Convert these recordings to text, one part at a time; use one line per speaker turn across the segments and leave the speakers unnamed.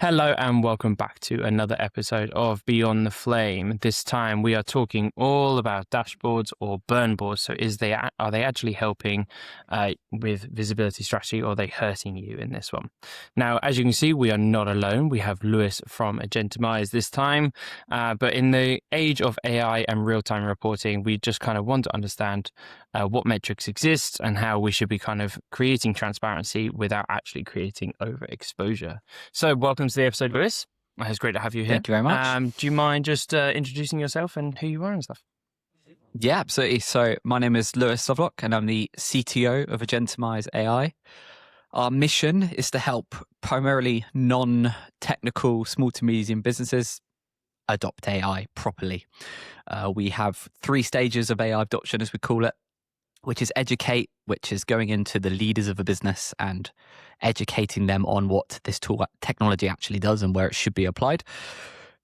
Hello and welcome back to another episode of Beyond the Flame. This time we are talking all about dashboards or burn boards. So are they actually helping with visibility strategy, or are they hurting you in this one? Now, as you can see, we are not alone. We have Lewis from Agentimize this time. But in the age of AI and real-time reporting, we just kind of want to understand what metrics exist and how we should be kind of creating transparency without actually creating overexposure. So welcome to the episode, Lewis. It's great to have you here.
Thank you very much.
Do you mind just introducing yourself and who you are and stuff?
Yeah, absolutely. So my name is Lewis Lovelock and I'm the CTO of AgentimiseAI. Our mission is to help primarily non-technical small to medium businesses adopt AI properly. We have 3 stages of AI adoption, as we call it, which is educate, which is going into the leaders of a business and educating them on what this tool technology actually does and where it should be applied.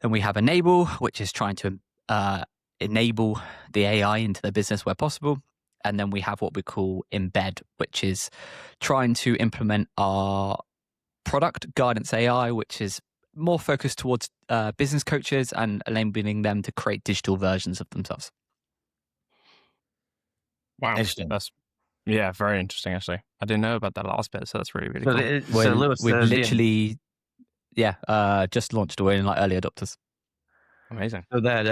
Then we have enable, which is trying to enable the AI into their business where possible. And then we have what we call embed, which is trying to implement our product guidance AI, which is more focused towards business coaches and enabling them to create digital versions of themselves.
Wow.
Interesting.
That's very interesting, actually. I didn't know about that last bit, so that's really, really cool.
So Lewis,
we've literally just launched away in like early adopters.
Amazing.
so that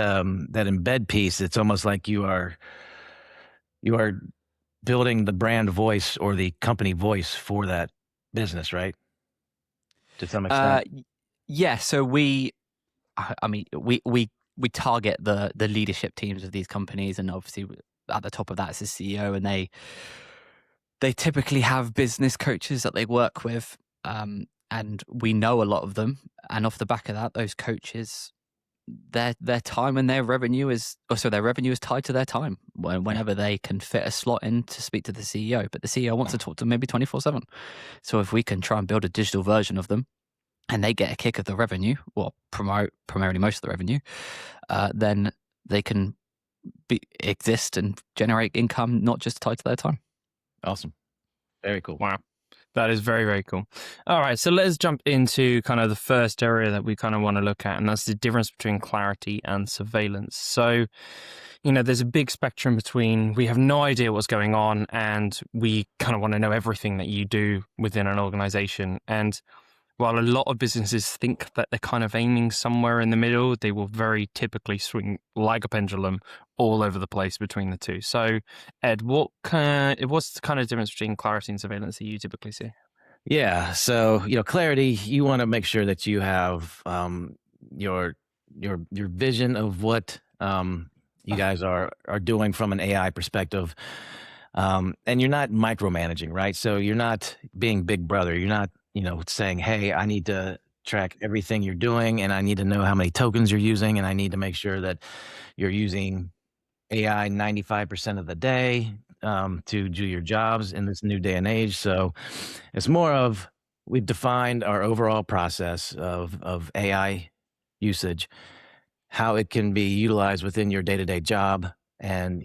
embed piece, it's almost like you are building the brand voice or the company voice for that business, right? To some extent.
Yeah. So we target the leadership teams of these companies, and obviously at the top of that is the CEO, and they typically have business coaches that they work with, and we know a lot of them. And off the back of that, those coaches, their time and their revenue is tied to their time. Whenever they can fit a slot in to speak to the CEO, but the CEO wants to talk to them maybe 24/7. So if we can try and build a digital version of them, and they get a kick of the revenue, well, primarily most of the revenue, then they can exist and generate income not just tied to their time.
Awesome. Very cool.
Wow. That is very, very cool. All right, so let's jump into kind of the first area that we kind of want to look at, and that's the difference between clarity and surveillance. So, there's a big spectrum between we have no idea what's going on and we kind of want to know everything that you do within an organization. And while a lot of businesses think that they're kind of aiming somewhere in the middle, they will very typically swing like a pendulum all over the place between the two. So, Ed, what's the kind of difference between clarity and surveillance that you typically see?
Yeah. So, clarity, you want to make sure that you have your vision of what you guys are doing from an AI perspective. And you're not micromanaging, right? So you're not being big brother. You're not, saying, hey, I need to track everything you're doing, and I need to know how many tokens you're using, and I need to make sure that you're using AI 95% of the day to do your jobs in this new day and age. So it's more of, we've defined our overall process of AI usage, how it can be utilized within your day-to-day job and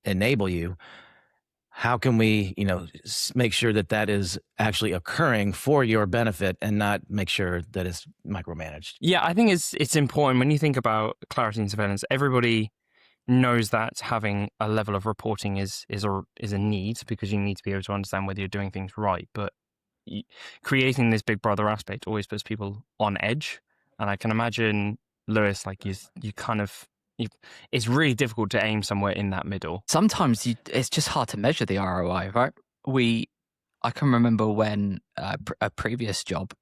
enable you. How can we, make sure that is actually occurring for your benefit and not make sure that it's micromanaged?
Yeah, I think it's important when you think about clarity and surveillance. Everybody knows that having a level of reporting is a need, because you need to be able to understand whether you're doing things right. But creating this big brother aspect always puts people on edge. And I can imagine, Lewis, like you kind of, it's really difficult to aim somewhere in that middle.
Sometimes it's just hard to measure the ROI, right? I can remember when a previous job,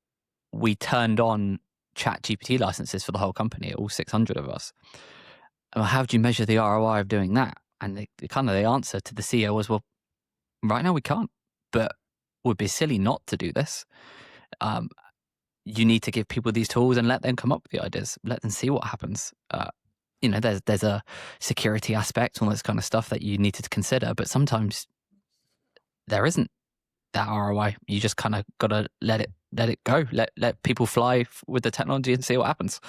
we turned on ChatGPT licenses for the whole company, all 600 of us. Well, how do you measure the ROI of doing that? And the answer to the CEO was, well, right now we can't, but it would be silly not to do this. You need to give people these tools and let them come up with the ideas, let them see what happens. There's a security aspect, all this kind of stuff that you need to consider, but sometimes there isn't that ROI. You just kind of got to let it go, let people fly with the technology and see what happens.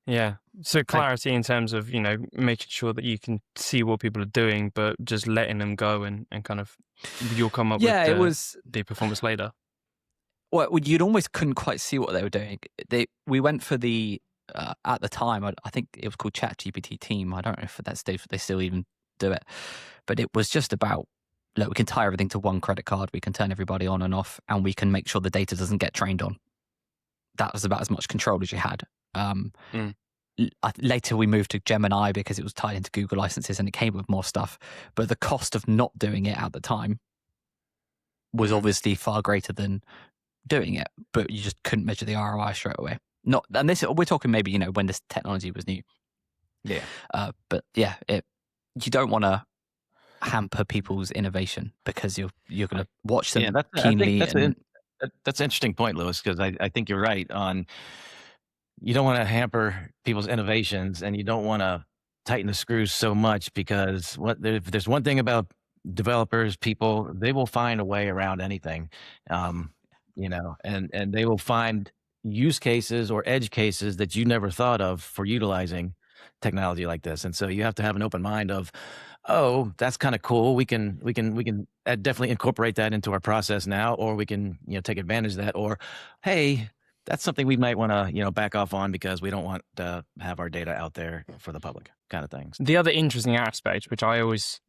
Yeah. So clarity in terms of, making sure that you can see what people are doing, but just letting them go and kind of you'll come up with the performance later.
Well, you'd almost couldn't quite see what they were doing. We went for the at the time. I think it was called ChatGPT Team. I don't know if they still even do it, but it was just about, look, we can tie everything to one credit card. We can turn everybody on and off, and we can make sure the data doesn't get trained on. That was about as much control as you had. Later, we moved to Gemini because it was tied into Google licenses and it came with more stuff. But the cost of not doing it at the time was obviously far greater than doing it, but you just couldn't measure the ROI straight away. And this, we're talking maybe, when this technology was new.
Yeah.
But yeah, you don't want to hamper people's innovation because you're going to watch them keenly.
That's an interesting point, Lewis, because I think you're right on. You don't want to hamper people's innovations, and you don't want to tighten the screws so much, because if there's one thing about developers, people, they will find a way around anything, and they will find use cases or edge cases that you never thought of for utilizing technology like this. And so you have to have an open mind of, oh, that's kind of cool. We can definitely incorporate that into our process now, or we can take advantage of that, or hey, that's something we might want to back off on because we don't want to have our data out there for the public, kind of things.
The other interesting aspect, which I always,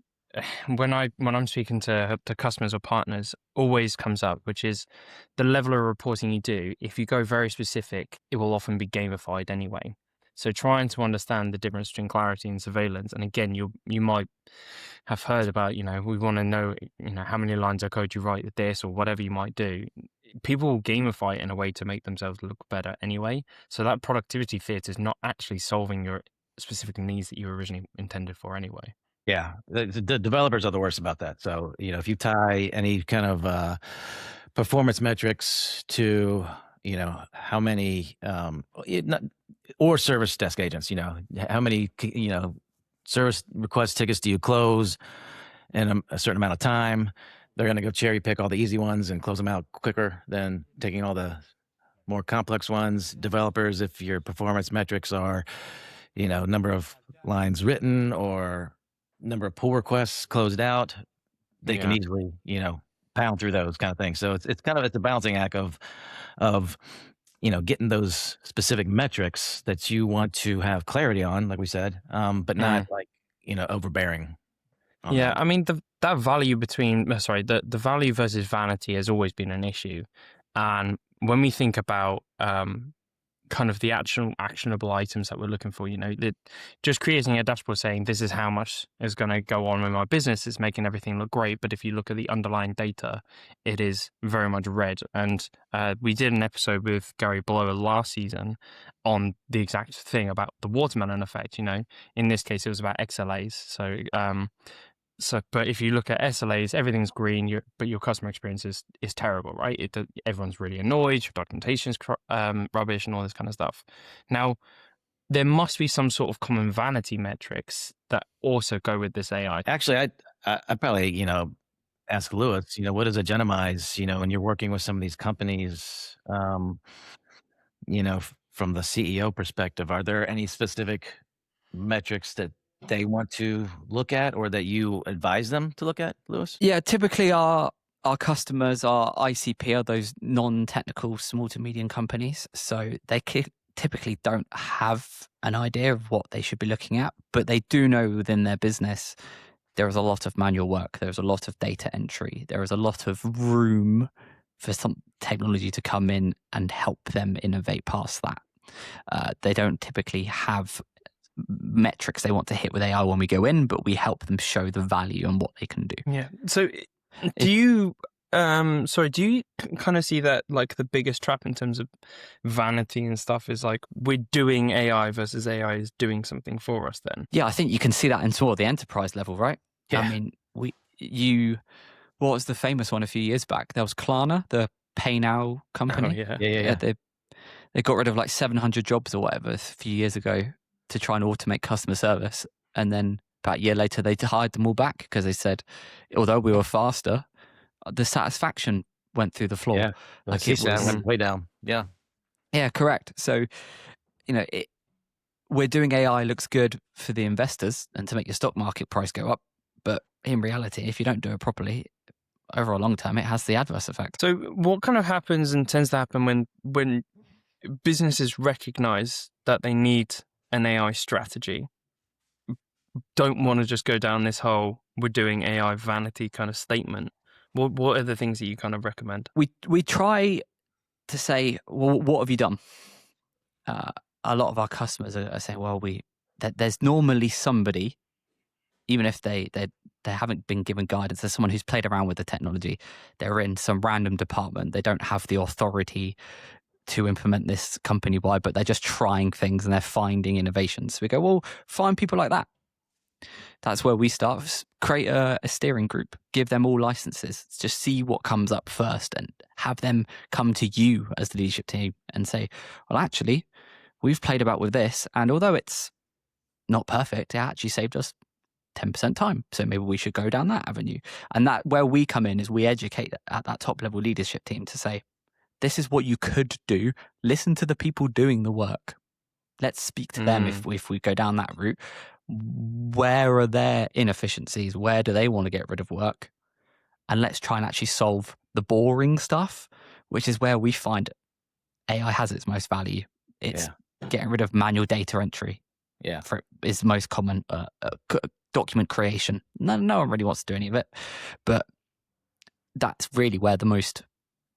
when I'm speaking to customers or partners, always comes up, which is the level of reporting you do. If you go very specific, it will often be gamified anyway. So trying to understand the difference between clarity and surveillance, and again, you might have heard about, we want to know, how many lines of code you write with this or whatever you might do. People will gamify it in a way to make themselves look better anyway. So that productivity fit is not actually solving your specific needs that you originally intended for anyway.
Yeah, the developers are the worst about that. So, if you tie any kind of performance metrics to, how many, or service desk agents, how many, service request tickets do you close in a certain amount of time? They're going to go cherry pick all the easy ones and close them out quicker than taking all the more complex ones. Developers, if your performance metrics are, number of lines written or number of pull requests closed out, they can easily, pound through those kind of things. So it's a balancing act of getting those specific metrics that you want to have clarity on, like we said, but not overbearing.
Yeah, I mean, that value the value versus vanity has always been an issue. And when we think about kind of the actionable items that we're looking for, just creating a dashboard saying this is how much is going to go on with my business is making everything look great. But if you look at the underlying data, it is very much red. And we did an episode with Gary Blower last season on the exact thing about the watermelon effect. In this case, it was about XLAs. But if you look at SLAs, everything's green, but your customer experience is terrible, right? Everyone's really annoyed, your documentation's rubbish and all this kind of stuff. Now, there must be some sort of common vanity metrics that also go with this AI.
Actually, I'd probably, ask Lewis, what is Agentimize, when you're working with some of these companies, from the CEO perspective, are there any specific metrics that they want to look at or that you advise them to look at, Lewis?
Yeah, typically our customers, our ICP, are those non-technical small to medium companies. So they typically don't have an idea of what they should be looking at, but they do know within their business there is a lot of manual work. There's a lot of data entry. There is a lot of room for some technology to come in and help them innovate past that. They don't typically have metrics they want to hit with AI when we go in, but we help them show the value and what they can do.
Yeah. So do you kind of see that like the biggest trap in terms of vanity and stuff is like we're doing AI versus AI is doing something for us then?
Yeah, I think you can see that in sort of the enterprise level, right?
Yeah.
I mean, what was the famous one a few years back? There was Klarna, the pay now company.
Oh, yeah.
They got rid of like 700 jobs or whatever a few years ago to try and automate customer service. And then about a year later, they hired them all back because they said, although we were faster, the satisfaction went through the floor.
Yeah,
like
it went way down. Yeah.
Yeah, correct. So, we're doing AI looks good for the investors and to make your stock market price go up. But in reality, if you don't do it properly, over a long term, it has the adverse effect.
So what kind of happens and tends to happen when businesses recognize that they need an AI strategy, don't want to just go down this whole we're doing AI vanity kind of statement? What are the things that you kind of recommend?
We try to say, well, what have you done? A lot of our customers are saying, well, there's normally somebody, even if they haven't been given guidance, there's someone who's played around with the technology. They're in some random department. They don't have the authority to implement this company-wide, but they're just trying things and they're finding innovations. So we go, well, find people like that. That's where we start. Create a steering group, give them all licenses, just see what comes up first and have them come to you as the leadership team and say, well, actually, we've played about with this. And although it's not perfect, it actually saved us 10% time. So maybe we should go down that avenue. And that where we come in is we educate at that top level leadership team to say, this is what you could do. Listen to the people doing the work. Let's speak to them if we go down that route. Where are their inefficiencies? Where do they want to get rid of work? And let's try and actually solve the boring stuff, which is where we find AI has its most value. It's getting rid of manual data entry.
Yeah,
is the most common document creation. No one really wants to do any of it, but that's really where the most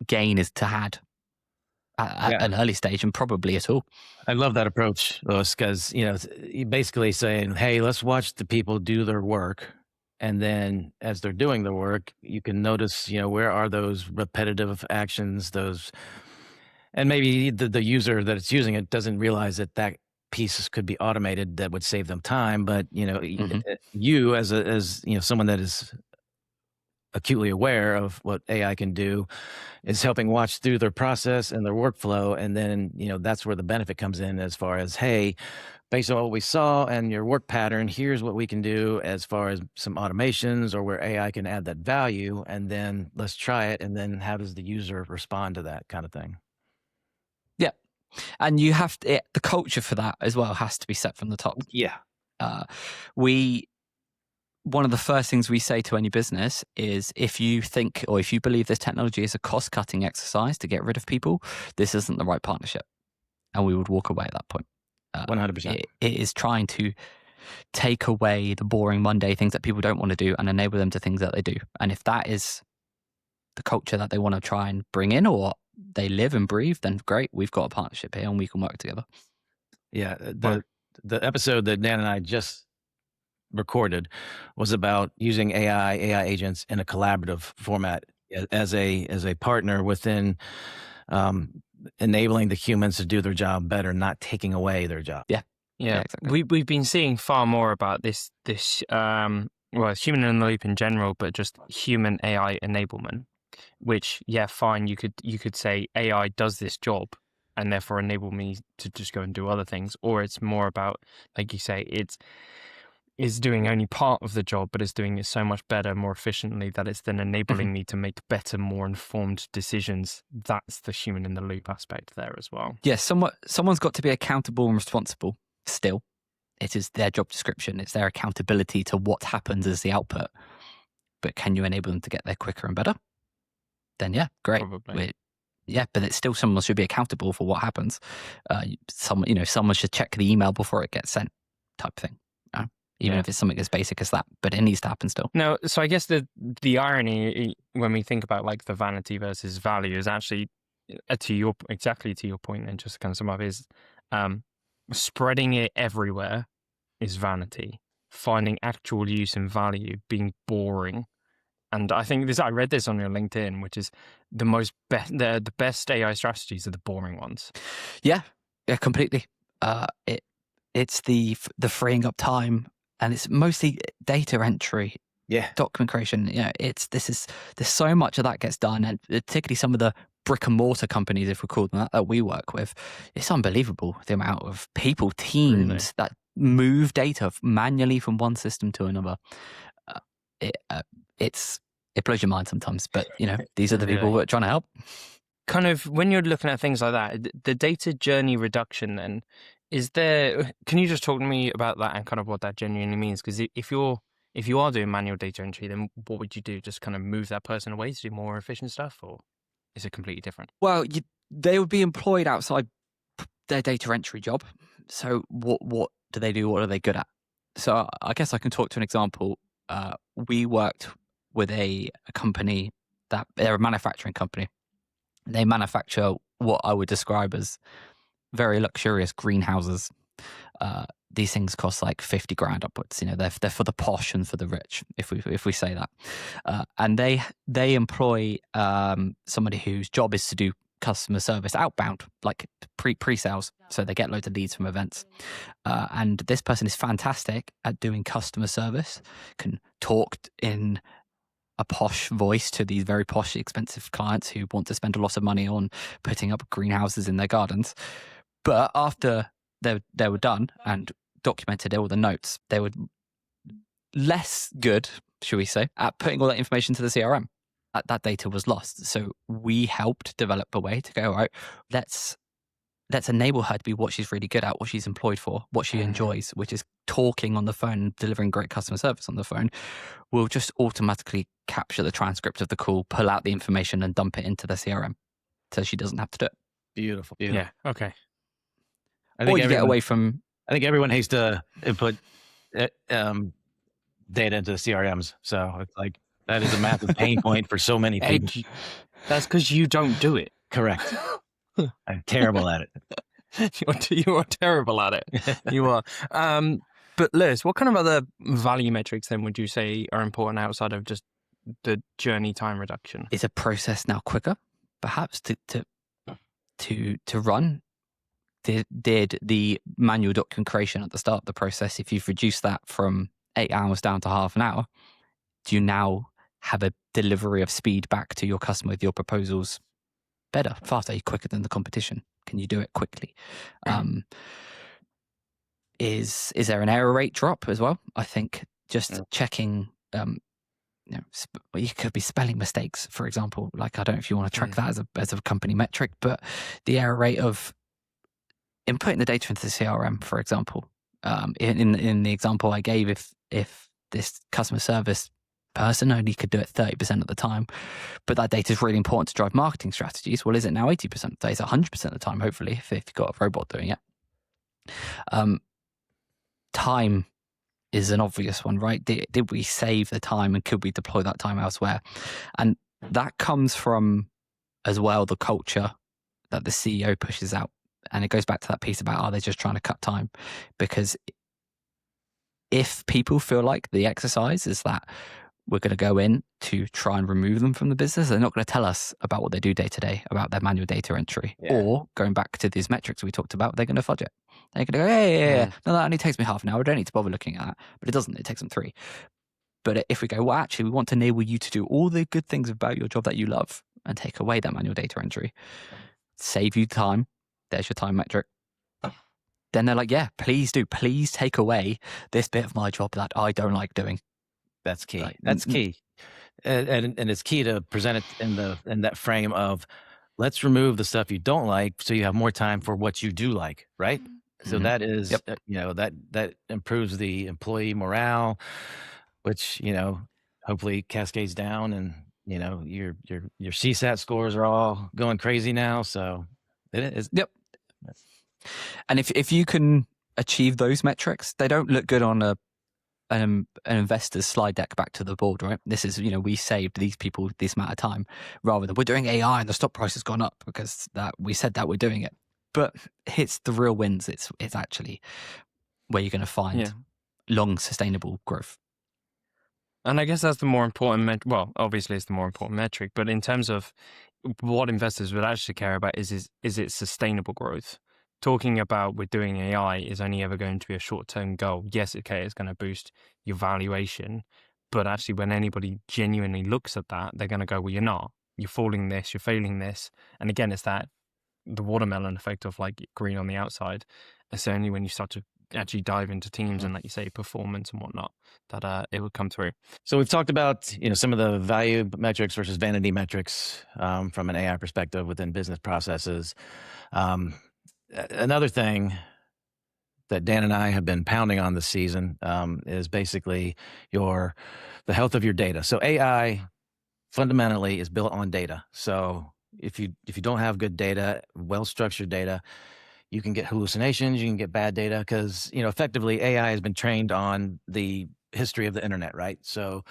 gain is to had at an early stage and probably at all.
I love that approach, Louis, because you're basically saying, hey, let's watch the people do their work. And then as they're doing the work, you can notice, where are those repetitive actions, and maybe the user that it's using it doesn't realize that pieces could be automated that would save them time. But, you as someone that is acutely aware of what AI can do is helping watch through their process and their workflow. And then, that's where the benefit comes in as far as, hey, based on what we saw and your work pattern, here's what we can do as far as some automations or where AI can add that value. And then let's try it. And then how does the user respond to that kind of thing?
Yeah. And you have to, the culture for that as well has to be set from the top.
Yeah.
One of the first things we say to any business is if you think or if you believe this technology is a cost-cutting exercise to get rid of people, this isn't the right partnership. And we would walk away at that point.
100%.
It is trying to take away the boring, mundane things that people don't want to do and enable them to things that they do. And if that is the culture that they want to try and bring in or they live and breathe, then great, we've got a partnership here and we can work together.
Yeah. The episode that Dan and I just recorded was about using AI agents in a collaborative format as a partner within enabling the humans to do their job better, not taking away their job.
Yeah,
exactly. We've been seeing far more about this human in the loop in general, but just human AI enablement, which fine, you could say AI does this job and therefore enable me to just go and do other things, or it's more about, like you say, is doing only part of the job, but is doing it so much better, more efficiently, that it's then enabling me to make better, more informed decisions. That's the human in the loop aspect there as well.
Yes, someone's got to be accountable and responsible still. It is their job description. It's their accountability to what happens as the output. But can you enable them to get there quicker and better? Then great.
Probably.
But it's still someone should be accountable for what happens. Someone should check the email before it gets sent type thing. Even if it's something as basic as that, but it needs to happen still.
No, so I guess the irony when we think about like the vanity versus value is actually to your point, and just to kind of sum up, is spreading it everywhere is vanity. Finding actual use and value being boring. And I think I read this on your LinkedIn, which is the best AI strategies are the boring ones.
Yeah, completely. It's the freeing up time. And it's mostly data entry, document creation. There's so much of that gets done, and particularly some of the brick and mortar companies, if we call them that we work with. It's unbelievable the amount of people, teams that move data manually from one system to another. It blows your mind sometimes, but these are the people that are trying to help.
Kind of when you're looking at things like that, the data journey reduction then. Can you just talk to me about that and kind of what that genuinely means? Because if you're if you are doing manual data entry, then what would you do? Just kind of move that person away to do more efficient stuff, or is it completely different?
Well, they would be employed outside their data entry job. So what do they do? What are they good at? So I guess I can talk to an example. We worked with a company that they're a manufacturing company. They manufacture what I would describe as very luxurious greenhouses. These things cost like 50 grand upwards. They're for the posh and for the rich, if we say that. And they employ somebody whose job is to do customer service outbound, like pre-sales. So they get loads of leads from events. And this person is fantastic at doing customer service, can talk in a posh voice to these very posh, expensive clients who want to spend a lot of money on putting up greenhouses in their gardens. But after they were done and documented all the notes, they were less good, should we say, at putting all that information to the CRM. That data was lost. So we helped develop a way to go, all right, let's enable her to be what she's really good at, what she's employed for, what she enjoys, which is talking on the phone, delivering great customer service on the phone. We'll just automatically capture the transcript of the call, pull out the information and dump it into the CRM so she doesn't have to do it.
Beautiful.
Yeah. Okay.
Or you get away from...
I think everyone hates to input data into the CRMs. So it's like, that is a massive pain point for so many people.
That's because you don't do it.
Correct. I'm terrible at it.
You are terrible at it. You are. But Lewis, what kind of other value metrics then would you say are important outside of just the journey time reduction?
Is a process now quicker, perhaps, to run? Did the manual document creation at the start of the process, if you've reduced that from 8 hours down to half an hour, do you now have a delivery of speed back to your customer with your proposals better, faster, quicker than the competition? Can you do it quickly? Is there an error rate drop as well? I think just checking, you could be spelling mistakes, for example. Like, I don't know if you want to track that as a company metric, but the error rate of inputting the data into the CRM, for example, in the example I gave, if this customer service person only could do it 30% of the time, but that data is really important to drive marketing strategies. Well, is it now 80% of the day? Is it 100% of the time, hopefully, if you've got a robot doing it? Time is an obvious one, right? Did we save the time and could we deploy that time elsewhere? And that comes from, as well, the culture that the CEO pushes out. And it goes back to that piece about, are they just trying to cut time? Because if people feel like the exercise is that we're going to go in to try and remove them from the business, they're not going to tell us about what they do day to day, about their manual data entry. Yeah. Or going back to these metrics we talked about, they're going to fudge it. They're going to go, yeah. No, that only takes me half an hour. I don't need to bother looking at that. But it doesn't. It takes them 3. But if we go, well, actually, we want to enable you to do all the good things about your job that you love and take away that manual data entry, save you time. There's your time metric. Then they're like, yeah, please do. Please take away this bit of my job that I don't like doing.
That's key. That's key. And it's key to present it in that frame of, let's remove the stuff you don't like so you have more time for what you do like, right? So that is, that improves the employee morale, which, hopefully cascades down, and, your CSAT scores are all going crazy now. So it is.
Yep. And if you can achieve those metrics, they don't look good on an investor's slide deck back to the board, right? This is, we saved these people this amount of time, rather than we're doing AI and the stock price has gone up because that we said that we're doing it. But it's the real wins. It's actually where you're going to find long sustainable growth.
And I guess that's the more important well, obviously it's the more important metric, but in terms of what investors would actually care about is it sustainable growth? Talking about we're doing AI is only ever going to be a short-term goal. Yes, okay, it's going to boost your valuation, but actually when anybody genuinely looks at that, they're going to go, well, you're not. You're falling this, you're failing this. And again, it's the watermelon effect of like green on the outside. It's only when you start to actually dive into teams and, like you say, performance and whatnot, that it will come through.
So we've talked about, some of the value metrics versus vanity metrics from an AI perspective within business processes. Another thing that Dan and I have been pounding on this season is basically the health of your data. So AI fundamentally is built on data. So if you don't have good data, well-structured data, you can get hallucinations, you can get bad data because, effectively AI has been trained on the history of the internet, right? So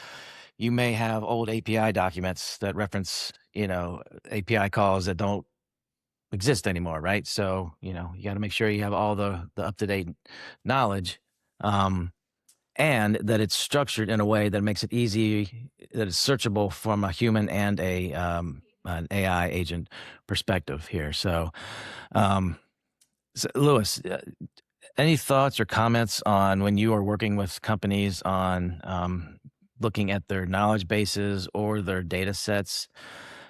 you may have old API documents that reference, API calls that don't exist anymore, right? So, you got to make sure you have all the up-to-date knowledge. And that it's structured in a way that makes it easy, that it's searchable from a human and an AI agent perspective here. So, Lewis, any thoughts or comments on when you are working with companies on looking at their knowledge bases or their data sets,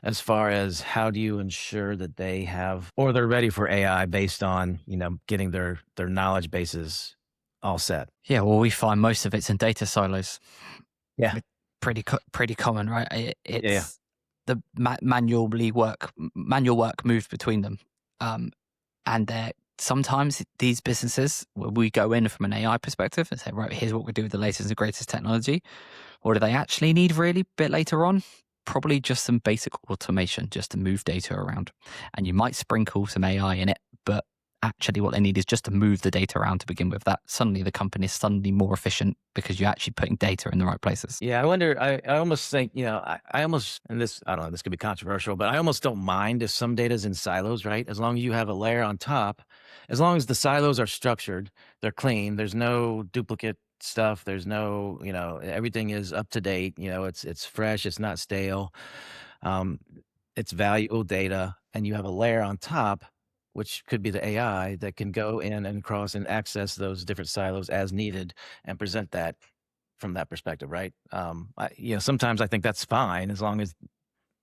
as far as how do you ensure that they have, or they're ready for AI based on, getting their knowledge bases all set?
Yeah, well, we find most of it's in data silos.
Yeah.
Pretty common, right? It's
Yeah.
the manual work moved between them. And sometimes these businesses, we go in from an AI perspective and say, right, here's what we do with the latest and greatest technology. What do they actually need really a bit later on? Probably just some basic automation just to move data around. And you might sprinkle some AI in it, but actually what they need is just to move the data around to begin with. That suddenly the company is suddenly more efficient because you're actually putting data in the right places.
Yeah, I wonder, I almost think, I almost, and this, I don't know, this could be controversial, but I almost don't mind if some data is in silos, right? As long as you have a layer on top, as long as the silos are structured, they're clean, there's no duplicate stuff, there's no, everything is up to date, it's fresh, it's not stale, it's valuable data, and you have a layer on top, which could be the AI that can go in and cross and access those different silos as needed and present that from that perspective, right? Sometimes I think that's fine as long as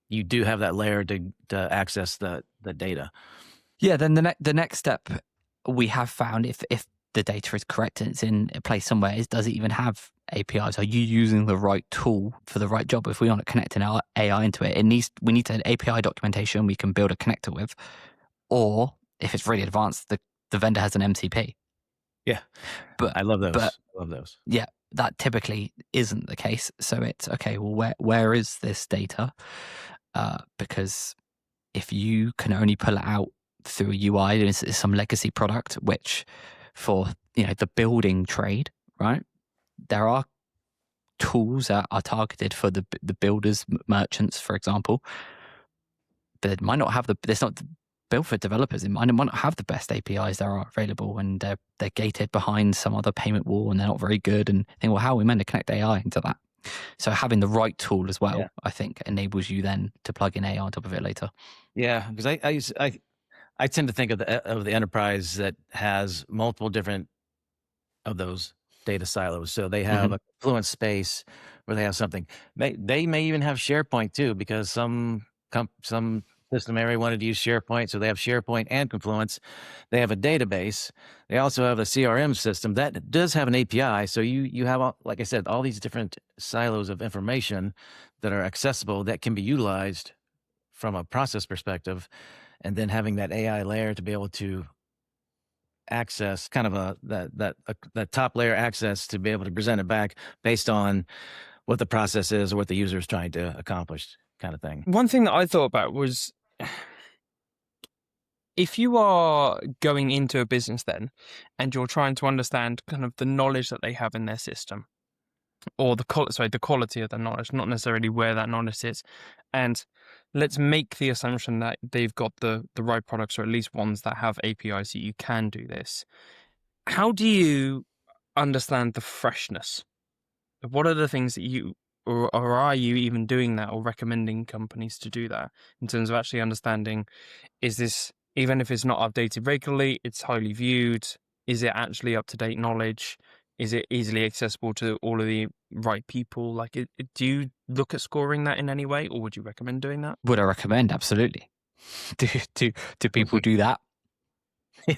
you do have that layer to access the data.
Yeah, then the next step we have found, if the data is correct and it's in a place somewhere, is does it even have APIs? Are you using the right tool for the right job? If we want to connect an AI into it, we need an API documentation we can build a connector with, or if it's really advanced, the vendor has an MCP.
Yeah,
but
I love those.
Yeah, that typically isn't the case. So it's okay. Well, where is this data? Because if you can only pull it out through a UI, it's some legacy product, which for the building trade, right? There are tools that are targeted for the builders, merchants, for example, but it might not have it's not built for developers. It might not have the best APIs that are available, and they're gated behind some other payment wall, and they're not very good. And think, well, how are we meant to connect AI into that? So having the right tool as well, I think, enables you then to plug in AI on top of it later.
Yeah, because I tend to think of the enterprise that has multiple different of those data silos. So they have a Confluence space where they have something. They may even have SharePoint too, because some system area wanted to use SharePoint, so they have SharePoint and Confluence. They have a database. They also have a CRM system that does have an API. So you have, like I said, all these different silos of information that are accessible that can be utilized from a process perspective, and then having that AI layer to be able to access kind of that top layer access to be able to present it back based on what the process is or what the user is trying to accomplish, kind of thing.
One thing that I thought about was, if you are going into a business then and you're trying to understand kind of the knowledge that they have in their system, or the quality of the knowledge, not necessarily where that knowledge is, and let's make the assumption that they've got the right products, or at least ones that have APIs that you can do this. How do you understand the freshness? What are the things that you, or are you even doing that or recommending companies to do that in terms of actually understanding, is this, even if it's not updated regularly, it's highly viewed, is it actually up-to-date knowledge? Is it easily accessible to all of the right people? Like, do you look at scoring that in any way, or would you recommend doing that?
Would I recommend? Absolutely. Do people do that?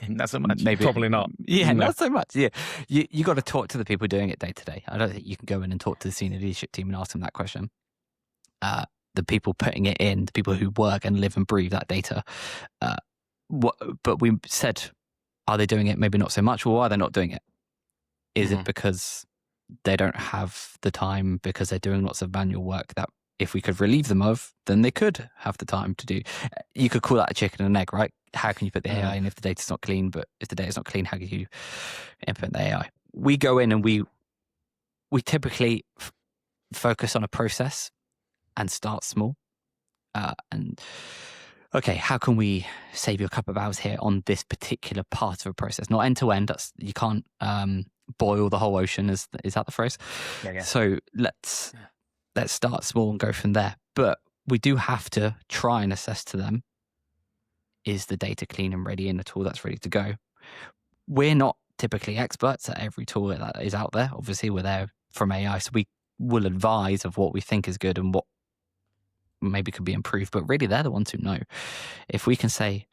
Not so much.
Maybe.
Probably not.
Yeah,
No.
not so much. Yeah, you got to talk to the people doing it day to day. I don't think you can go in and talk to the senior leadership team and ask them that question. The people putting it in, the people who work and live and breathe that data. But we said Are they doing it? Maybe not so much. Well, why are they not doing it? Is
Mhm.
it because they don't have the time, because they're doing lots of manual work that if we could relieve them of, then they could have the time to do? You could call that a chicken and an egg, right? How can you put the AI in if the data's not clean? But if the data's not clean, how can you implement the AI? We go in and we typically focus on a process and start small. And okay, how can we save you a couple of hours here on this particular part of a process? Not end to end. That's, you can't boil the whole ocean. Is that the phrase?
Yeah.
So let's start small and go from there. But we do have to try and assess to them: is the data clean and ready in a tool that's ready to go? We're not typically experts at every tool that is out there. Obviously, we're there from AI, so we will advise of what we think is good and what maybe could be improved. But really, they're the ones who know. If we can say,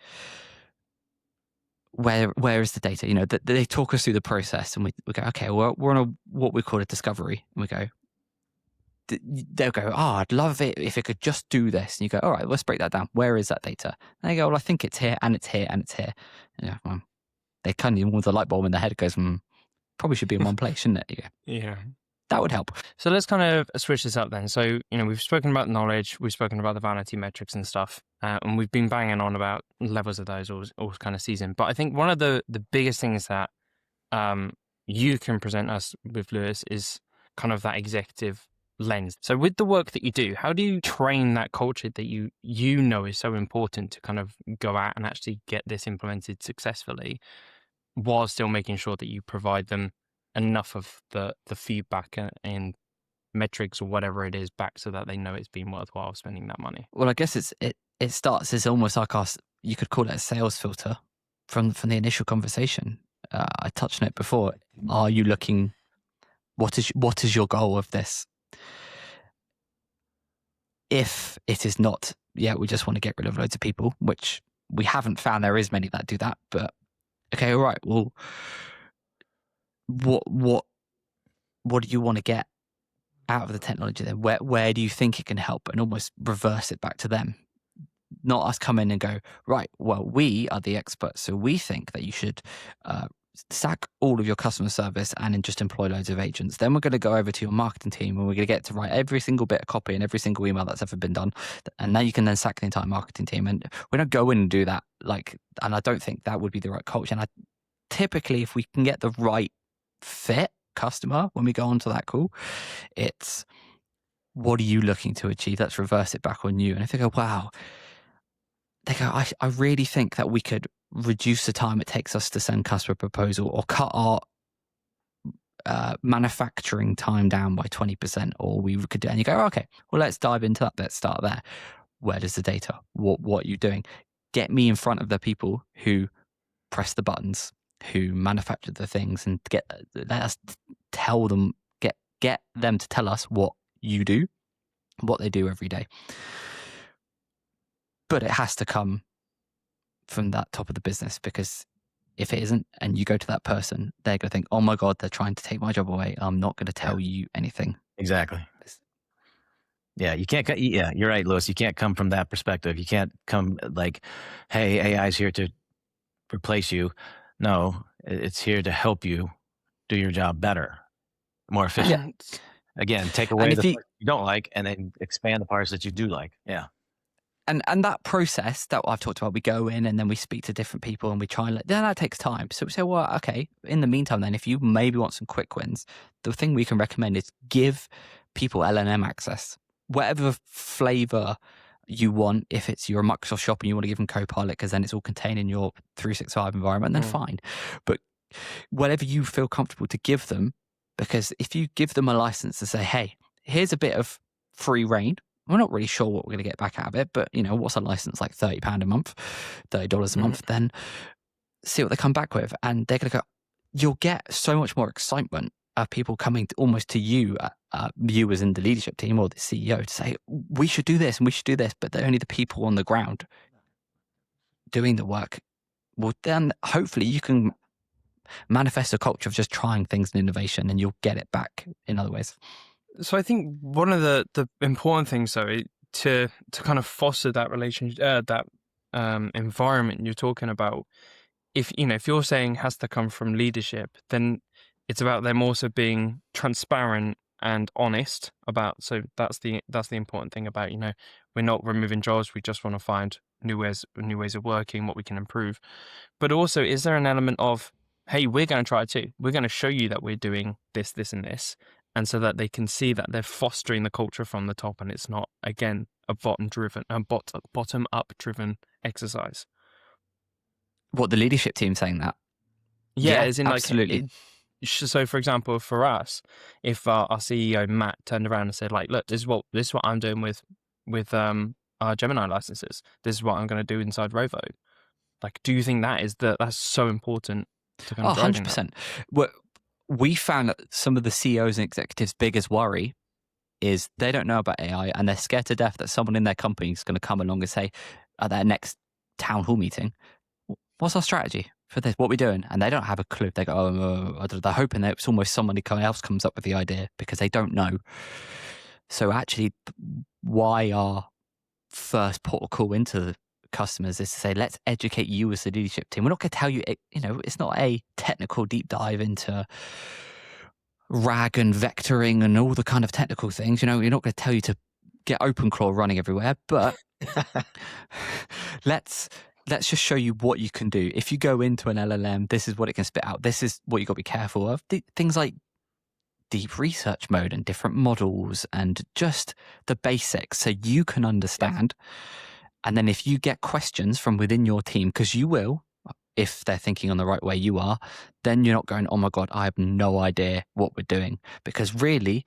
where is the data? You know, they talk us through the process, and we go, okay, well, we're on what we call a discovery, and we go. They'll go, oh, I'd love it if it could just do this. And you go, all right, let's break that down. Where is that data? And they go, well, I think it's here and it's here and it's here. Yeah, well, they kind of, with a light bulb in their head, goes, probably should be in one place, shouldn't it?
Yeah.
That would help.
So let's kind of switch this up then. So, we've spoken about knowledge, we've spoken about the vanity metrics and stuff, and we've been banging on about levels of those all kind of season. But I think one of the biggest things that you can present us with, Lewis, is kind of that executive lens. So with the work that you do, how do you train that culture that you know is so important to kind of go out and actually get this implemented successfully, while still making sure that you provide them enough of the feedback and metrics or whatever it is back so that they know it's been worthwhile spending that money?
Well, I guess it starts as almost like you could call it a sales filter from the initial conversation. I touched on it before. Are you looking? What is your goal of this? If it is not, we just want to get rid of loads of people, which we haven't found there is many that do that. But okay, all right. Well, what do you want to get out of the technology then? Where do you think it can help, and almost reverse it back to them? Not us come in and go, right, well, we are the experts, so we think that you should sack all of your customer service and then just employ loads of agents. Then we're going to go over to your marketing team and we're going to get to write every single bit of copy and every single email that's ever been done. And now you can then sack the entire marketing team. And we don't go in and do that. And I don't think that would be the right culture. And typically, if we can get the right fit customer when we go onto that call, it's, what are you looking to achieve? Let's reverse it back on you. And if they go, wow, I really think that we could reduce the time it takes us to send customer proposal, or cut our manufacturing time down by 20%, or we could do, and you go, okay, well, let's dive into that. Let's start there. Where does the data? What are you doing? Get me in front of the people who press the buttons, who manufacture the things, and let us tell them, get them to tell us what you do, what they do every day. But it has to come from that top of the business, because if it isn't, and you go to that person, they're going to think, oh my God, they're trying to take my job away. I'm not going to tell you anything.
Exactly. Yeah, you can't. Yeah, you're right, Lewis. You can't come from that perspective. You can't come like, hey, AI is here to replace you. No, it's here to help you do your job better, more efficient.
Yeah.
Again, take away the parts you don't like and then expand the parts that you do like. Yeah.
And that process that I've talked about, we go in and then we speak to different people and we try and then that takes time. So we say, well, okay, in the meantime, then if you maybe want some quick wins, the thing we can recommend is give people LLM access, whatever flavor you want. If it's your Microsoft shop and you want to give them Copilot because then it's all contained in your 365 environment, then fine. But whatever you feel comfortable to give them, because if you give them a license to say, hey, here's a bit of free reign, we're not really sure what we're going to get back out of it, but what's a license, like £30 a month, $30 a month, then see what they come back with. And they're going to go, you'll get so much more excitement of people coming almost to you, you as in the leadership team or the CEO, to say, we should do this and we should do this, but they're only the people on the ground doing the work. Well, then hopefully you can manifest a culture of just trying things and innovation, and you'll get it back in other ways.
So I think one of the important things, though, to kind of foster that relationship, that environment you're talking about, if you're saying has to come from leadership, then it's about them also being transparent and honest about. So that's the important thing about, we're not removing jobs. We just want to find new ways of working, what we can improve. But also, is there an element of, hey, we're going to try it too. We're going to show you that we're doing this, and this, and so that they can see that they're fostering the culture from the top, and it's not, again, a bottom up driven exercise.
What, the leadership team saying that?
Yeah, as in, like,
absolutely.
So, for example, for us, if our CEO Matt turned around and said, like, look, this is what I'm doing with our Gemini licenses. This is what I'm going to do inside Rovo. Like, do you think that's so important to kind of
100%. We found that some of the CEOs and executives' biggest worry is they don't know about AI, and they're scared to death that someone in their company is going to come along and say at their next town hall meeting, what's our strategy for this? What are we doing? And they don't have a clue. They go, they're hoping that it's almost somebody else comes up with the idea because they don't know. So actually, why our first port of call into the customers is to say, let's educate you as the leadership team. We're not going to tell you, it's not a technical deep dive into RAG and vectoring and all the kind of technical things. We're not going to tell you to get OpenClaw running everywhere, but let's just show you what you can do. If you go into an LLM, this is what it can spit out. This is what you've got to be careful of. Things like deep research mode and different models and just the basics so you can understand. And then if you get questions from within your team, because you will, if they're thinking on the right way you are, then you're not going, oh my God, I have no idea what we're doing. Because really,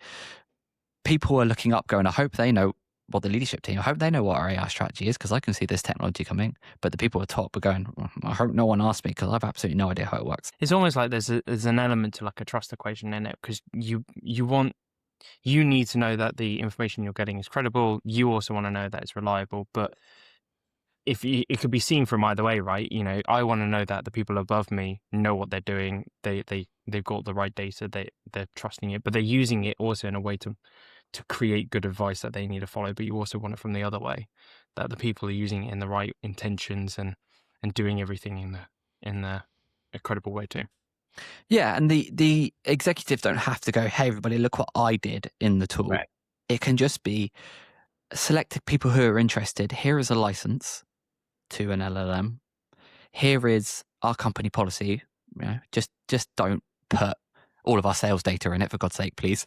people are looking up going, I hope they know what the leadership team, I hope they know what our AI strategy is because I can see this technology coming. But the people at the top are going, I hope no one asks me because I have absolutely no idea how it works.
It's almost like there's an element to like a trust equation in it, because you need to know that the information you're getting is credible. You also want to know that it's reliable. But it could be seen from either way, right? I want to know that the people above me know what they're doing. They've got the right data. They're trusting it, but they're using it also in a way to create good advice that they need to follow. But you also want it from the other way, that the people are using it in the right intentions and doing everything in a credible way too.
Yeah, and the executives don't have to go, hey, everybody, look what I did in the tool.
Right.
It can just be selected people who are interested. Here is a license to an LLM. Here is our company policy. Just don't put all of our sales data in it, for God's sake, please.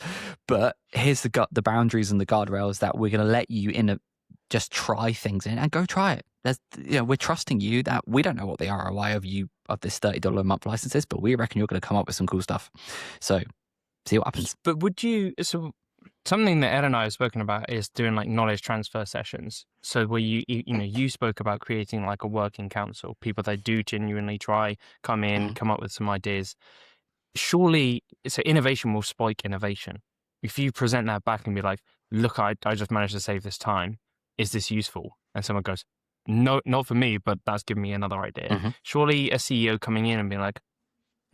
But here's the boundaries and the guardrails that we're going to let you just try things in and go try it. We're trusting you that we don't know what the ROI of this $30 a month license is, but we reckon you're going to come up with some cool stuff. So see what happens.
But something that Ed and I have spoken about is doing like knowledge transfer sessions. So where you spoke about creating like a working council, people that do genuinely try, come in, come up with some ideas. Surely, so innovation will spike innovation. If you present that back and be like, look, I just managed to save this time. Is this useful? And someone goes, no, not for me, but that's given me another idea.
Mm-hmm.
Surely a CEO coming in and being like,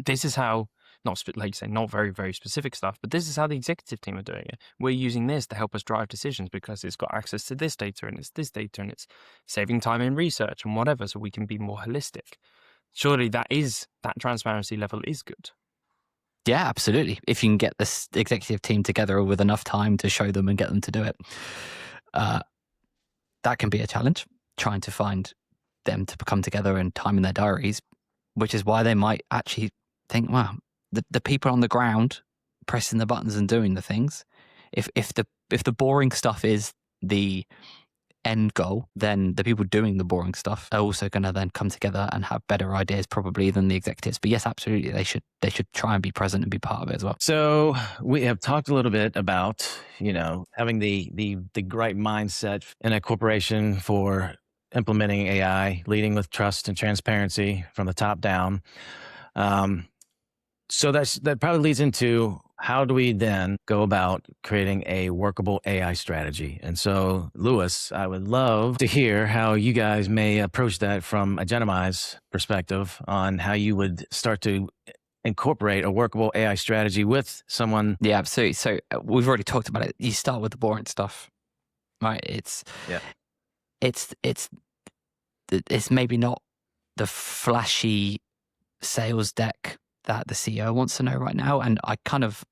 this is how, like you say, not very, very specific stuff, but this is how the executive team are doing it. We're using this to help us drive decisions because it's got access to this data and it's this data and it's saving time in research and whatever, so we can be more holistic. Surely that transparency level is good.
Yeah, absolutely. If you can get this executive team together with enough time to show them and get them to do it, that can be a challenge, trying to find them to come together and time in their diaries, which is why they might actually think, wow, the people on the ground pressing the buttons and doing the things, if the boring stuff is the end goal, then the people doing the boring stuff are also going to then come together and have better ideas probably than the executives. But yes, absolutely, they should try and be present and be part of it as well.
So we have talked a little bit about, having the right mindset in a corporation for implementing AI, leading with trust and transparency from the top down. So that probably leads into, how do we then go about creating a workable AI strategy? And so, Lewis, I would love to hear how you guys may approach that from Agentimize perspective on how you would start to incorporate a workable AI strategy with someone.
Yeah, absolutely. So we've already talked about it. You start with the boring stuff, right? It's maybe not the flashy sales deck that the CEO wants to know right now. And I kind of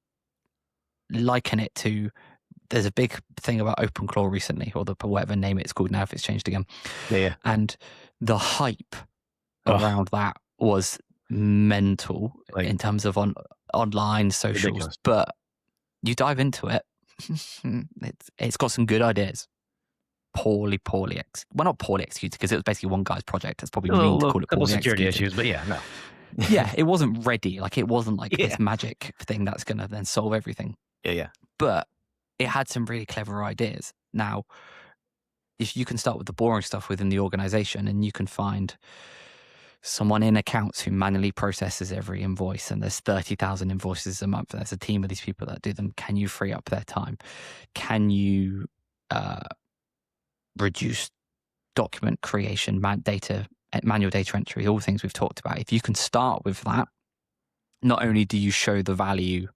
liken it to, there's a big thing about OpenClaw recently, or whatever name it's called now, if it's changed again.
Yeah.
And the hype around that was mental,
Like,
in terms of online socials.
ridiculous.
But you dive into it, it's got some good ideas. Poorly not poorly executed, because it was basically one guy's project. It's probably mean to call it
couple
poorly
security
executed.
issues, but yeah, no.
Yeah, it wasn't ready. Like, it wasn't like
Yeah.
this magic thing that's going to then solve everything.
Yeah.
But it had some really clever ideas. Now, if you can start with the boring stuff within the organization, and you can find someone in accounts who manually processes every invoice, and there's 30,000 invoices a month, and there's a team of these people that do them. Can you free up their time? Can you reduce document creation, manual data entry, all things we've talked about? If you can start with that, not only do you show the value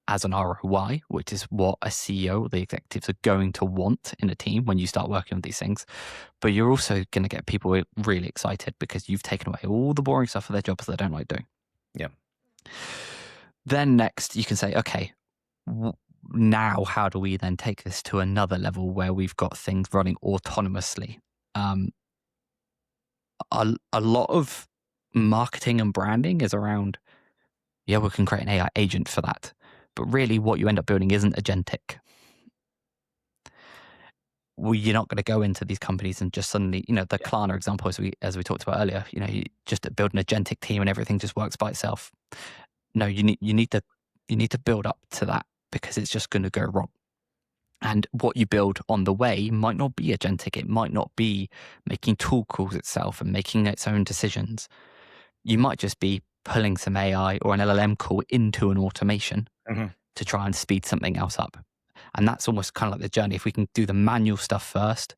as an ROI, which is what a CEO or the executives are going to want in a team when you start working on these things, but you're also going to get people really excited because you've taken away all the boring stuff of their jobs they don't like doing.
Yeah.
Then next you can say, okay, now how do we then take this to another level where we've got things running autonomously? A lot of marketing and branding is around, yeah, we can create an AI agent for that. But really what you end up building isn't agentic. You're not going to go into these companies and just suddenly, the Klarna example, as we talked about earlier, you just build an agentic team and everything just works by itself. No, you need to build up to that, because it's just going to go wrong. And what you build on the way might not be agentic. It might not be making tool calls itself and making its own decisions. You might just be pulling some AI or an LLM call into an automation to try and speed something else up. And that's almost kind of like the journey. If we can do the manual stuff first,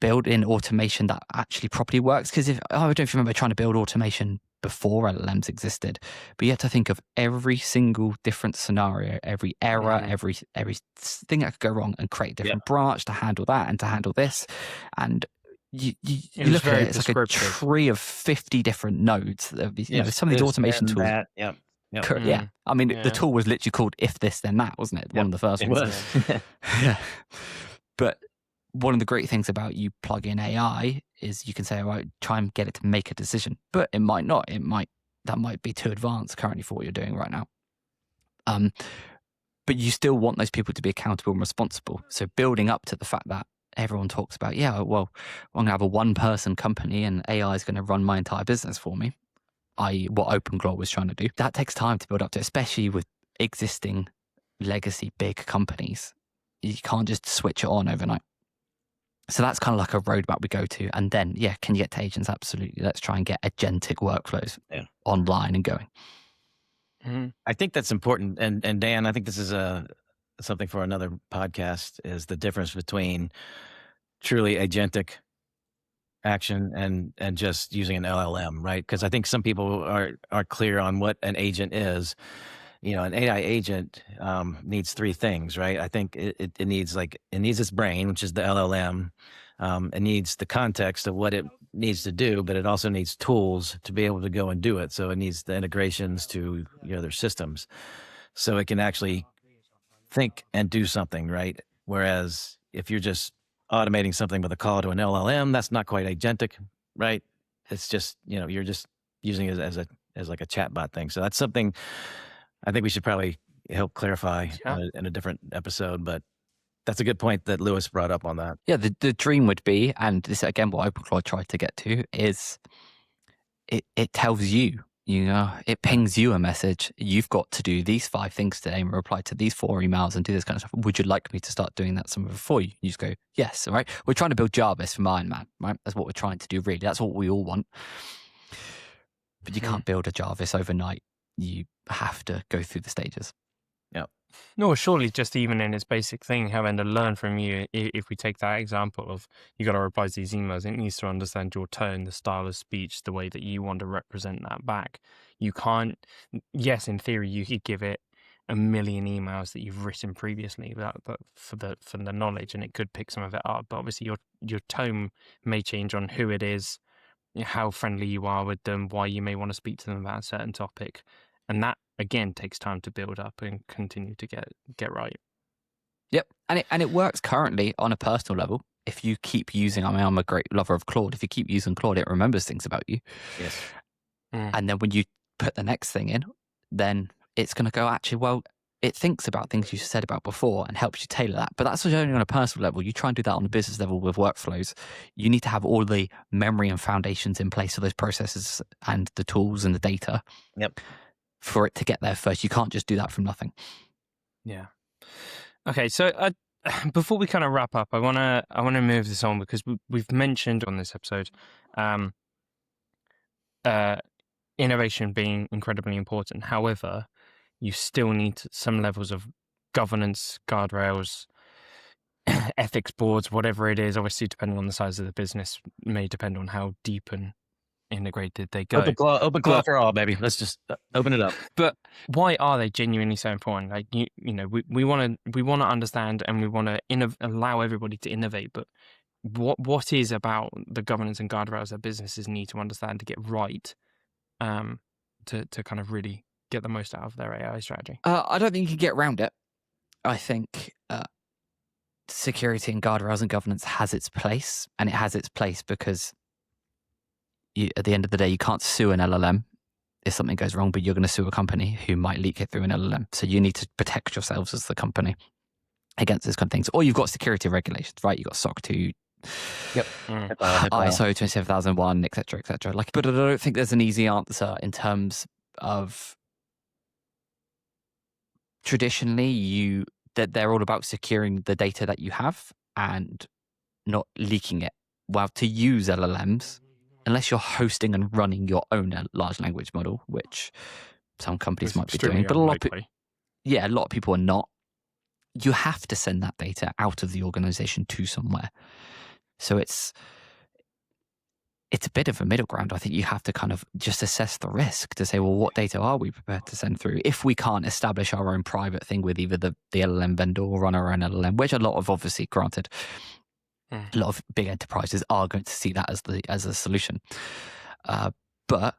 build in automation that actually properly works. Because I don't know if you remember trying to build automation before LLMs existed, but you have to think of every single different scenario, every error, every thing that could go wrong, and create a different branch to handle that and to handle this. And you look at it, it's like a tree of 50 different nodes. Some of these automation tools. Yeah. I mean, the tool was literally called If This Then That, wasn't it? One of the first ones.
Was.
Yeah. But one of the great things about you plug in AI is you can say, all right, try and get it to make a decision, but it might not. That might be too advanced currently for what you're doing right now. But you still want those people to be accountable and responsible. So building up to the fact that everyone talks about, I'm going to have a one-person company and AI is going to run my entire business for me, i.e. what OpenClaw was trying to do. That takes time to build up to, especially with existing legacy big companies. You can't just switch it on overnight. So that's kind of like a roadmap we go to. And then, can you get to agents? Absolutely. Let's try and get agentic workflows online and going.
I think that's important. And Dan, I think this is something for another podcast, is the difference between truly agentic action and just using an LLM, right? Because I think some people are clear on what an agent is. An AI agent needs three things, right? I think it needs its brain, which is the LLM. It needs the context of what it needs to do, but it also needs tools to be able to go and do it. So it needs the integrations to their systems, so it can actually think and do something, right? Whereas if you're just automating something with a call to an LLM, that's not quite agentic, right? It's just you're just using it as like a chatbot thing. So that's something I think we should probably help clarify in a different episode, but that's a good point that Lewis brought up on that.
Yeah, the dream would be, and this again what OpenClaw tried to get to, is it tells you, it pings you a message. You've got to do these 5 things today and reply to these 4 emails and do this kind of stuff. Would you like me to start doing that some of it for you? You just go, yes, all right? We're trying to build Jarvis from Iron Man, right? That's what we're trying to do, really. That's what we all want. But you can't build a Jarvis overnight. You have to go through the stages.
Yeah.
No, surely just even in its basic thing, having to learn from you, if we take that example of you got to reply to these emails, it needs to understand your tone, the style of speech, the way that you want to represent that back. You can't, yes, in theory, you could give it a million emails that you've written previously for the knowledge, and it could pick some of it up. But obviously your tone may change on who it is, how friendly you are with them, why you may want to speak to them about a certain topic, and that again takes time to build up and continue to get right.
Yep, and it works currently on a personal level. If you keep using, I mean, I'm a great lover of Claude. If you keep using Claude, it remembers things about you.
Yes.
And then when you put the next thing in, then it's going to go, actually, well, it thinks about things you said about before and helps you tailor that. But that's only on a personal level. You try and do that on the business level with workflows. You need to have all the memory and foundations in place for those processes and the tools and the data.
Yep.
For it to get there first. You can't just do that from nothing.
Yeah. Okay, so before we kind of wrap up, I wanna move this on because we've mentioned on this episode, innovation being incredibly important. However, you still need some levels of governance, guardrails, ethics boards, whatever it is. Obviously, depending on the size of the business, may depend on how deep and integrated they go.
Open claw for all, baby. Let's just open it up.
But why are they genuinely so important? Like you know, we want to understand and we want to allow everybody to innovate. But what is about the governance and guardrails that businesses need to understand to get right, to kind of really get the most out of their AI strategy?
I don't think you can get around it. I think security and guardrails and governance has its place, and it has its place because at the end of the day, you can't sue an LLM if something goes wrong, but you're going to sue a company who might leak it through an LLM. So you need to protect yourselves as the company against those kind of things. Or you've got security regulations, right? You've got SOC 2,
yep,
ISO 27001, et cetera, et cetera. But I don't think there's an easy answer in terms of traditionally that they're all about securing the data that you have and not leaking it. Well, to use LLMs, unless you're hosting and running your own large language model, which some companies might be doing, but a lot of people are not. You have to send that data out of the organization to somewhere. So it's a bit of a middle ground. I think you have to kind of just assess the risk to say, well, what data are we prepared to send through? If we can't establish our own private thing with either the LLM vendor or run our own LLM, which a lot of, obviously, granted, a lot of big enterprises are going to see that as a solution. But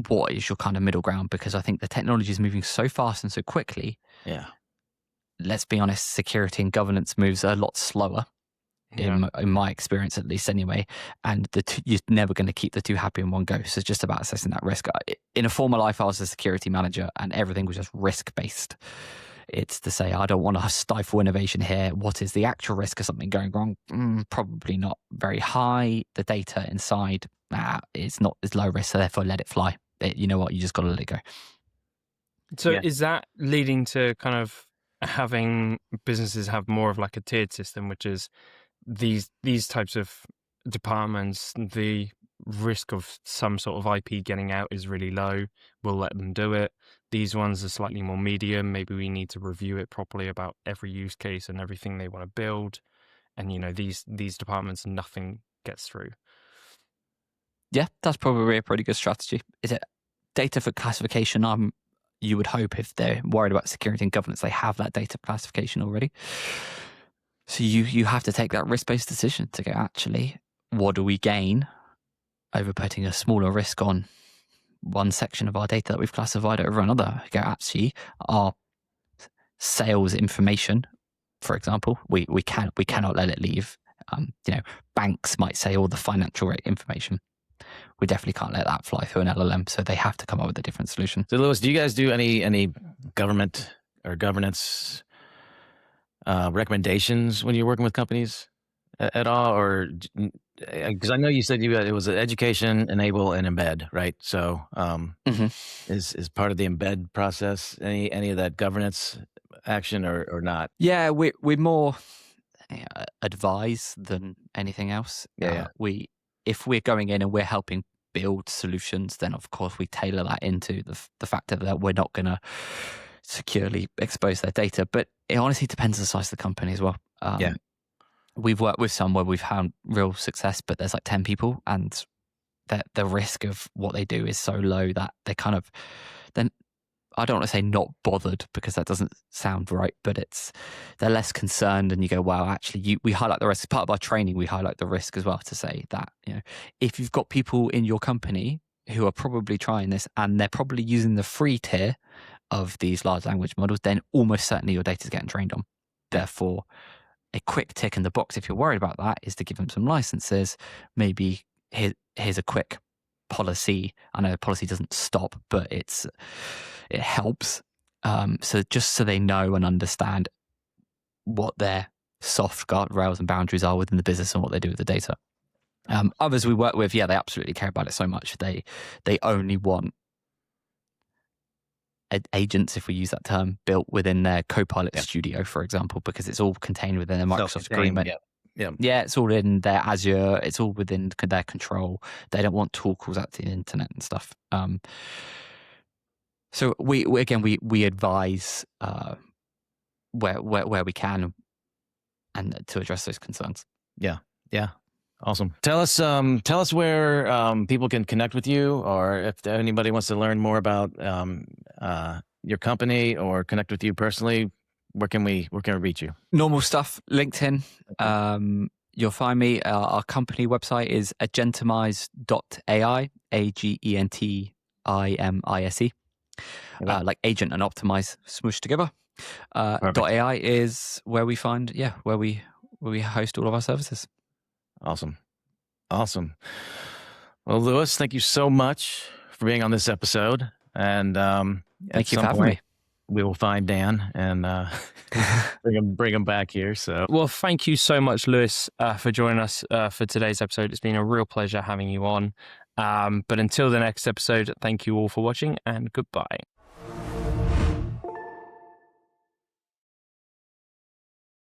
what is your kind of middle ground? Because I think the technology is moving so fast and so quickly.
Yeah.
Let's be honest, security and governance moves a lot slower. In my experience, at least, anyway, and you're never going to keep the two happy in one go. So it's just about assessing that risk. In a former life, I was a security manager, and everything was just risk based. It's to say, I don't want to stifle innovation here. What is the actual risk of something going wrong? Probably not very high. The data inside is low risk, so therefore let it fly. You know what? You just got to let it go.
So is that leading to kind of having businesses have more of like a tiered system, which is these types of departments, the risk of some sort of IP getting out is really low. We'll let them do it. These ones are slightly more medium. Maybe we need to review it properly about every use case and everything they want to build. And, you know, these departments, nothing gets through.
Yeah, that's probably a pretty good strategy. Is it data for classification? You would hope if they're worried about security and governance, they have that data classification already. So you have to take that risk-based decision to go, actually, what do we gain over putting a smaller risk on one section of our data that we've classified over another? Go, actually, our sales information, for example, we cannot let it leave. Banks might say all the financial rate information. We definitely can't let that fly through an LLM, so they have to come up with a different solution.
So, Lewis, do you guys do any government or governance recommendations when you're working with companies at all? Or because I know you said it was education, enable, and embed, right? So is part of the embed process any of that governance action or not?
Yeah, we're more advise than anything else. If we're going in and we're helping build solutions, then of course we tailor that into the factor that we're not going to securely expose their data. But it honestly depends on the size of the company as well. We've worked with some where we've had real success, but there's like 10 people, and the risk of what they do is so low that they kind of then I don't want to say not bothered because that doesn't sound right, but they're less concerned, and you go, wow, actually we highlight the risk. As part of our training, we highlight the risk as well to say that, if you've got people in your company who are probably trying this and they're probably using the free tier of these large language models, then almost certainly your data is getting trained on. Therefore, a quick tick in the box, if you're worried about that, is to give them some licenses. Maybe here's a quick policy. I know policy doesn't stop, but it helps. So just so they know and understand what their soft guardrails and boundaries are within the business and what they do with the data. Others we work with, they absolutely care about it so much. They only want agents, if we use that term, built within their Copilot Studio, for example, because it's all contained within their Microsoft agreement. Yeah, it's all in their Azure. It's all within their control. They don't want tool calls out to the internet and stuff. So we advise where we can and to address those concerns.
Yeah. Awesome. Tell us where people can connect with you, or if anybody wants to learn more about your company or connect with you personally, where can we reach you?
Normal stuff, LinkedIn. You'll find me. Our company website is agentimise.ai, AGENTIMISE. Like agent and optimize smooshed together. .ai is where we find, where we host all of our services.
Awesome. Well, Lewis, thank you so much for being on this episode. And
thank you for having me.
We will find Dan and bring him back here. So,
well, thank you so much, Lewis, for joining us for today's episode. It's been a real pleasure having you on. But until the next episode, thank you all for watching, and goodbye.